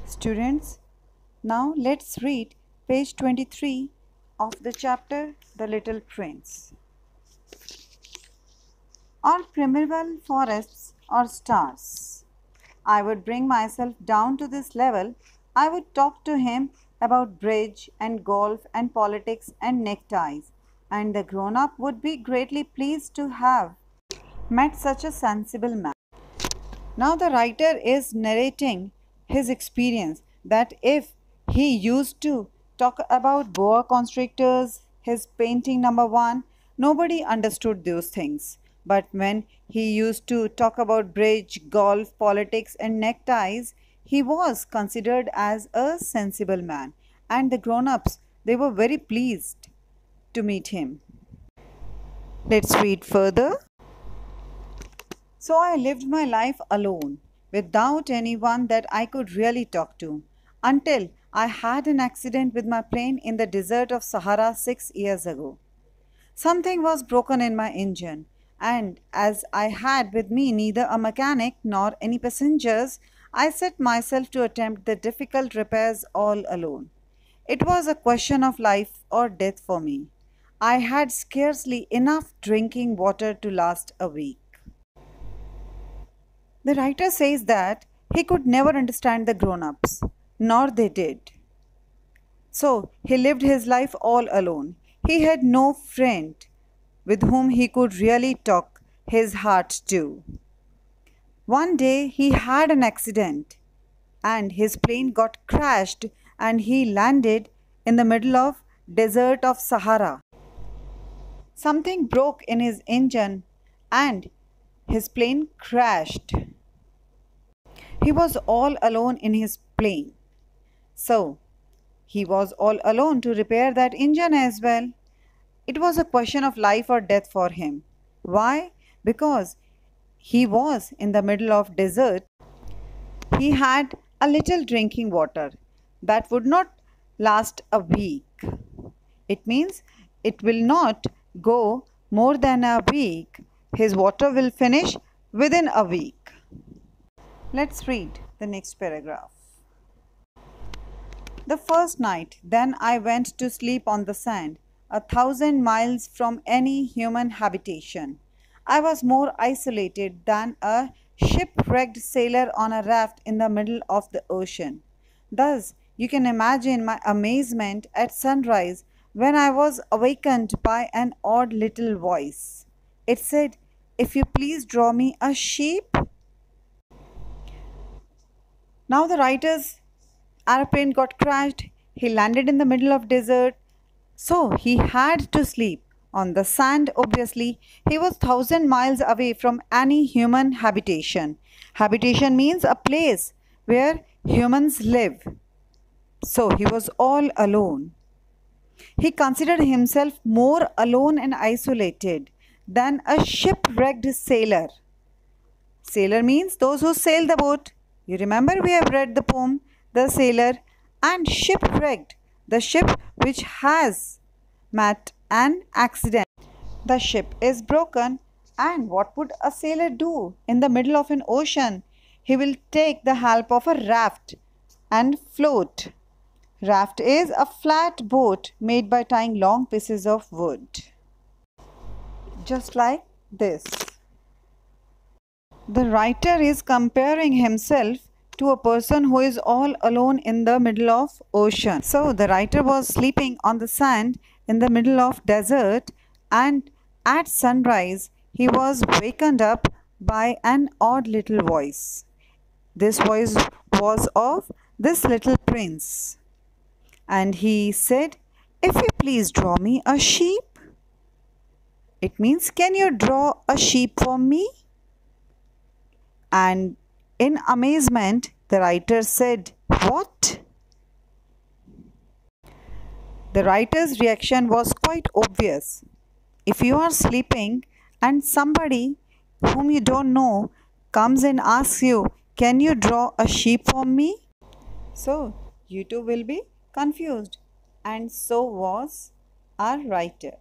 Students, now let's read page 23 of the chapter The Little Prince. Or primeval forests or stars. I would bring myself down to this level. I would talk to him about bridge and golf and politics and neckties, and the grown-up would be greatly pleased to have met such a sensible man. Now the writer is narrating his experience that if he used to talk about boa constrictors, his painting number 1, nobody understood those things. But when he used to talk about bridge, golf, politics and neckties, he was considered as a sensible man, and the grown-ups, they were very pleased to meet him. Let's read further. So I lived my life alone, without anyone that I could really talk to, until I had an accident with my plane in the desert of Sahara 6 years ago. Something was broken in my engine, and as I had with me neither a mechanic nor any passengers, I set myself to attempt the difficult repairs all alone. It was a question of life or death for me. I had scarcely enough drinking water to last a week. The writer says that he could never understand the grown-ups, nor they did. So he lived his life all alone. He had no friend with whom he could really talk his heart to. One day he had an accident and his plane got crashed and he landed in the middle of desert of Sahara. Something broke in his engine and his plane crashed. He was all alone in his plane. So, he was all alone to repair that engine as well. It was a question of life or death for him. Why? Because he was in the middle of desert. He had a little drinking water that would not last a week. It means it will not go more than a week. His water will finish within a week. Let's read the next paragraph. The first night, then I went to sleep on the sand, 1,000 miles from any human habitation. I was more isolated than a shipwrecked sailor on a raft in the middle of the ocean. Thus, you can imagine my amazement at sunrise when I was awakened by an odd little voice. It said, "If you please draw me a sheep." Now the writer's airplane got crashed. He landed in the middle of desert. So he had to sleep on the sand. Obviously, he was 1,000 miles away from any human habitation. Habitation means a place where humans live. So he was all alone. He considered himself more alone and isolated than a shipwrecked sailor. Sailor means those who sail the boat. You remember we have read the poem, The Sailor, and shipwrecked, the ship which has met an accident. The ship is broken, and what would a sailor do in the middle of an ocean? He will take the help of a raft and float. Raft is a flat boat made by tying long pieces of wood. Just like this. The writer is comparing himself to a person who is all alone in the middle of ocean. So the writer was sleeping on the sand in the middle of desert, and at sunrise he was wakened up by an odd little voice. This voice was of this little prince, and he said, "If you please draw me a sheep." It means, can you draw a sheep for me? And in amazement, the writer said, "What?" The writer's reaction was quite obvious. If you are sleeping and somebody whom you don't know comes and asks you, "Can you draw a sheep for me?" So you too will be confused. And so was our writer.